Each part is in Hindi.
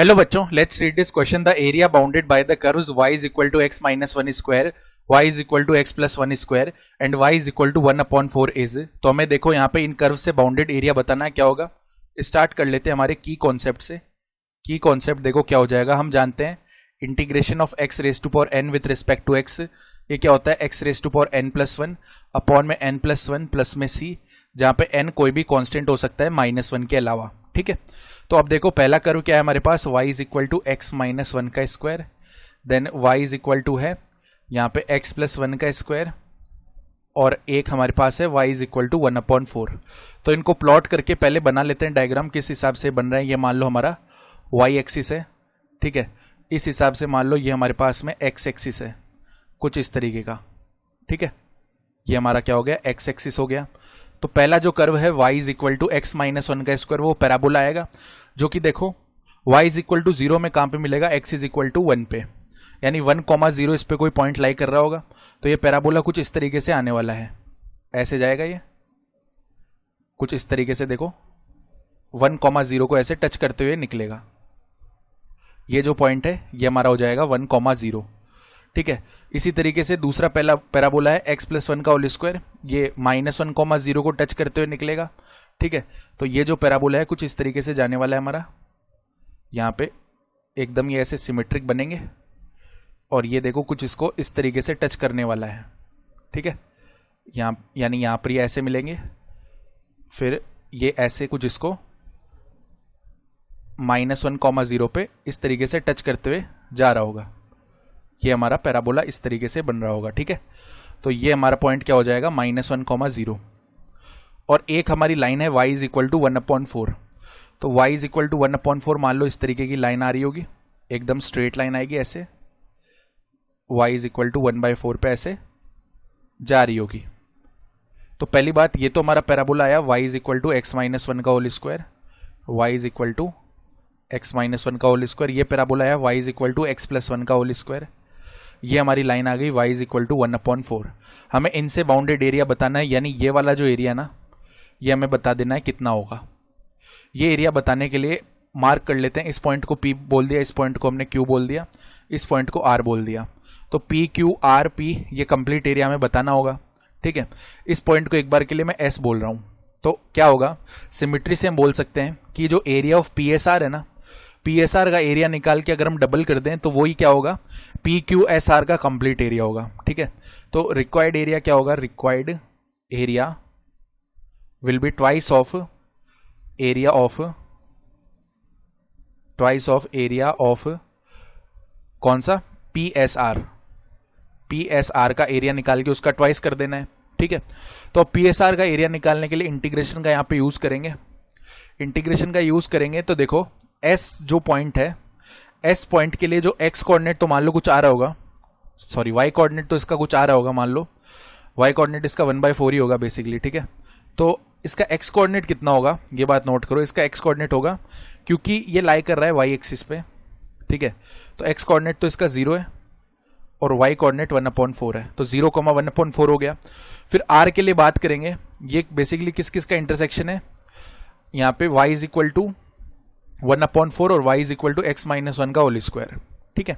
हेलो बच्चों, let's read this question. The area bounded by the curves y is equal to x minus one square, y is equal to x plus one square and y is equal to 1/4 is. तो हमें देखो यहाँ पे इन कर्व से बाउंडेड एरिया बताना है क्या होगा। स्टार्ट कर लेते हैं हमारे की कॉन्सेप्ट से। की कॉन्सेप्ट देखो क्या हो जाएगा। हम जानते हैं integration of x raise to power n with respect to x, ये क्या होता है x raise to power n plus one upon में n प्लस वन प्लस में c, जहाँ पे n कोई भी कांस्टेंट हो सकता है माइनस वन के अलावा। ठीक है, तो अब देखो पहला कर्व क्या है हमारे पास, y is equal to x minus one का square, then y is equal to है यहाँ पे x प्लस वन का स्क्वायर, और एक हमारे पास है y इज इक्वल टू 1/4। तो इनको प्लॉट करके पहले बना लेते हैं डायग्राम, किस हिसाब से बन रहा है। ये मान लो हमारा y एक्सिस है, ठीक है, इस हिसाब से मान लो ये हमारे पास में x एक्सिस है कुछ इस तरीके का। ठीक है, ये हमारा क्या हो गया, x एक्सिस हो गया। तो पहला जो कर्व है y is equal to x minus one का स्क्वायर, वो पैराबोला आएगा, जो कि देखो y इज इक्वल टू 0 में कहां पे मिलेगा, x इज इक्वल टू 1 पे, यानी 1,0 इस पे कोई पॉइंट लाई कर रहा होगा। तो ये पैराबोला कुछ इस तरीके से आने वाला है, ऐसे जाएगा ये कुछ इस तरीके से, देखो 1,0 को ऐसे टच करते हुए निकलेगा। ये जो पॉइंट है ये हमारा हो जाएगा 1,0। ठीक है, इसी तरीके से दूसरा पहला पैराबोला है x प्लस वन का होल स्क्वायर, ये -1,0 को टच करते हुए निकलेगा। ठीक है, तो ये जो पैराबोला है कुछ इस तरीके से जाने वाला है हमारा, यहाँ पे एकदम ये ऐसे सिमेट्रिक बनेंगे, और ये देखो कुछ इसको इस तरीके से टच करने वाला है। ठीक है, यहाँ यानी यहाँ पर ये ऐसे मिलेंगे, फिर ये ऐसे कुछ इसको -1,0 पे इस तरीके से टच करते हुए जा रहा होगा। ये हमारा पैराबोला इस तरीके से बन रहा होगा। ठीक है, तो ये हमारा पॉइंट क्या हो जाएगा, -1,0, और एक हमारी लाइन है y इज इक्वल टू 1/4। तो y इज इक्वल टू 1/4 मान लो इस तरीके की लाइन आ रही होगी, एकदम स्ट्रेट लाइन आएगी ऐसे, y इज इक्वल टू 1/4 पे ऐसे जा रही होगी। तो पहली बात, ये तो हमारा पैराबोला आया y is equal to x minus one का whole square, y is equal to x minus one का होल स्क्वायर। ये पैराबोला आया y is equal to x plus one का होल स्क्वायर। ये हमारी लाइन आ गई y इज इक्वल टू 1/4। हमें इनसे बाउंडेड एरिया बताना है, यानी ये वाला जो एरिया ना, ये हमें बता देना है कितना होगा। ये एरिया बताने के लिए मार्क कर लेते हैं, इस पॉइंट को P बोल दिया, इस पॉइंट को हमने Q बोल दिया, इस पॉइंट को R बोल दिया। तो P Q R P ये कंप्लीट एरिया हमें बताना होगा। ठीक है, इस पॉइंट को एक बार के लिए मैं S बोल रहा हूँ। तो क्या होगा, सिमिट्री से हम बोल सकते हैं कि जो एरिया ऑफ PSR है ना, PSR का एरिया निकाल के अगर हम डबल कर दें तो वही क्या होगा, PQSR का कंप्लीट एरिया होगा। ठीक है, तो रिक्वायर्ड एरिया क्या होगा, required area will be twice of area of कौन सा, PSR का एरिया निकाल के उसका ट्वाइस कर देना है। ठीक है, तो PSR का एरिया निकालने के लिए इंटीग्रेशन का यहाँ पे यूज करेंगे। इंटीग्रेशन का यूज करेंगे तो देखो S जो पॉइंट है, S पॉइंट के लिए जो x कोऑर्डिनेट तो मान लो कुछ आ रहा होगा, सॉरी y कोऑर्डिनेट तो इसका कुछ आ रहा होगा, मान लो y कोऑर्डिनेट इसका 1/4 ही होगा बेसिकली। ठीक है, तो इसका x कोऑर्डिनेट कितना होगा, ये बात नोट करो, इसका x कोऑर्डिनेट होगा, क्योंकि ये लाई कर रहा है y एक्सिस पे। ठीक है, तो x कोऑर्डिनेट तो इसका 0 है और y कोऑर्डिनेट 1/4 है, तो 0,1/4 हो गया। फिर r के लिए बात करेंगे, ये बेसिकली किस किस का इंटरसेक्शन है, यहाँ पे y इज इक्वल टू 1/4 और y is equal to x minus one का होल स्क्वायर। ठीक है,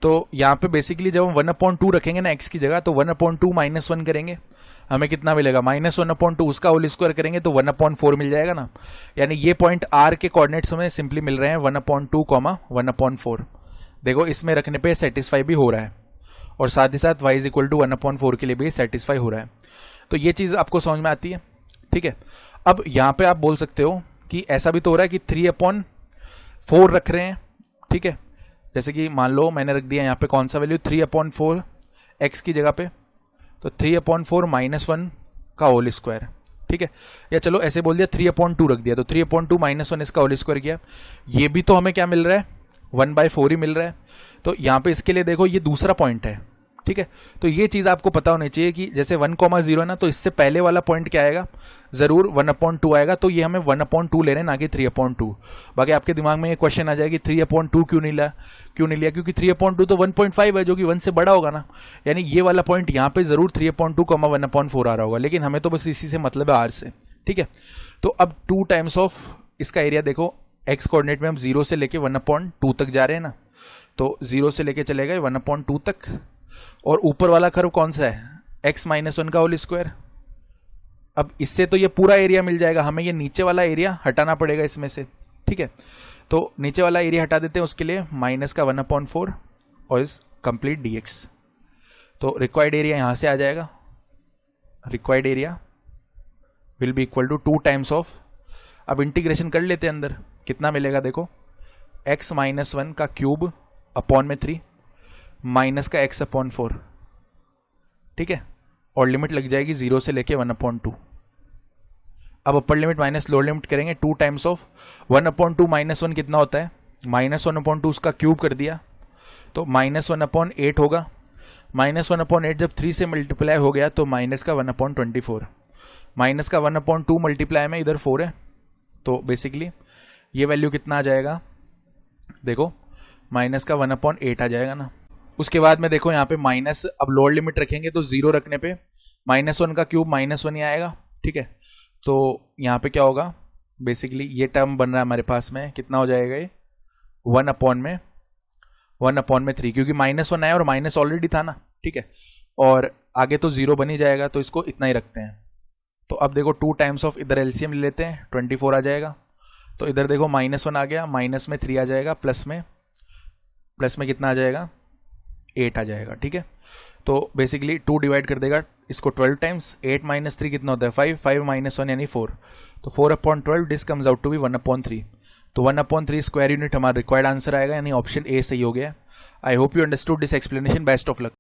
तो यहाँ पे बेसिकली जब हम 1/2 रखेंगे ना x की जगह, तो 1/2 -1 करेंगे, हमें कितना मिलेगा, -1/2, उसका होल स्क्वायर करेंगे तो 1/4 मिल जाएगा ना। यानी ये पॉइंट r के कोऑर्डिनेट्स हमें सिंपली मिल रहे हैं 1/2, 1/4। देखो इसमें रखने पे सेटिस्फाई भी हो रहा है, और साथ ही साथ y इज इक्वल टू 1/4 के लिए भी सेटिस्फाई हो रहा है। तो ये चीज़ आपको समझ में आती है। ठीक है, अब यहाँ पे आप बोल सकते हो कि ऐसा भी तो हो रहा है कि 3/4 रख रहे हैं। ठीक है, जैसे कि मान लो मैंने रख दिया यहाँ पे कौन सा वैल्यू, 3/4 x की जगह पे, तो 3/4 -1 का होल स्क्वायर। ठीक है, या चलो ऐसे बोल दिया 3/2 रख दिया, तो 3/2 -1 इसका होल स्क्वायर किया, ये भी तो हमें क्या मिल रहा है, 1/4 ही मिल रहा है। तो यहाँ पे इसके लिए देखो ये दूसरा पॉइंट है। ठीक है, तो ये चीज़ आपको पता होनी चाहिए कि जैसे 1,0 है ना, तो इससे पहले वाला पॉइंट क्या आएगा, जरूर 1/2 आएगा। तो ये हमें 1/2 ले रहे हैं, ना कि 3/2। बाकी आपके दिमाग में ये क्वेश्चन आ जाएगी 3/2 क्यों नहीं लिया, क्योंकि 3/2 तो 1.5 है, जो कि 1 से बड़ा होगा ना, यानी ये वाला पॉइंट यहाँ पे जरूर 3/2, 1/4 आ रहा होगा, लेकिन हमें तो बस इसी से मतलब है r से। ठीक है, तो अब 2 टाइम्स ऑफ इसका एरिया देखो, एक्स कोऑर्डिनेट में हम 0 से लेके 1/2 तक जा रहे हैं ना, तो 0 से लेके चले गए 1/2 तक। और ऊपर वाला कर्व कौन सा है, x-1 का होल स्क्वायर। अब इससे तो ये पूरा एरिया मिल जाएगा, हमें ये नीचे वाला एरिया हटाना पड़ेगा इसमें से, ठीक है। तो नीचे वाला एरिया हटा देते हैं, उसके लिए माइनस का 1/4 और इस कंप्लीट dx। तो रिक्वायर्ड एरिया यहाँ से आ जाएगा, required area will be equal to 2 times of, अब इंटीग्रेशन कर लेते हैं अंदर, कितना मिलेगा देखो, x-1 का क्यूब अपॉन में 3 माइनस का x/4, ठीक है। और लिमिट लग जाएगी 0 से लेके 1/2। अब upper limit minus lower limit करेंगे, 2 टाइम्स ऑफ 1/2 -1 कितना होता है, -1/2 उसका क्यूब कर दिया तो -1/8 होगा। -1/8 जब 3 से मल्टीप्लाई हो गया तो माइनस का 1/24, माइनस का 1/2 मल्टीप्लाई में इधर 4 है, तो बेसिकली ये वैल्यू कितना आ जाएगा देखो, माइनस का 1/8 आ जाएगा ना। उसके बाद में देखो यहाँ पे माइनस, अब लोअर लिमिट रखेंगे तो 0 रखने पे -1 का क्यूब -1 ही आएगा, ठीक है। तो यहाँ पे क्या होगा, बेसिकली ये टर्म बन रहा है हमारे पास में, कितना हो जाएगा ये 1/3, क्योंकि -1 आया और माइनस ऑलरेडी था ना, ठीक है। और आगे तो 0 बन ही जाएगा, तो इसको इतना ही रखते हैं। तो अब देखो 2 टाइम्स ऑफ, इधर एलसीएम ले लेते हैं, 24 आ जाएगा। तो इधर देखो -1 आ गया, माइनस में 3 आ जाएगा, प्लस में कितना आ जाएगा 8 आ जाएगा, ठीक है। तो बेसिकली 2 डिवाइड कर देगा इसको 12 टाइम्स, 8 - 3 कितना होता है 5, 5 - 1 यानी 4, तो 4/12 this comes out to be 1/3। तो 1/3 स्क्वायर यूनिट हमारा रिक्वायर्ड आंसर आएगा, यानी ऑप्शन ए सही हो गया। I hope you understood this explanation, best of luck.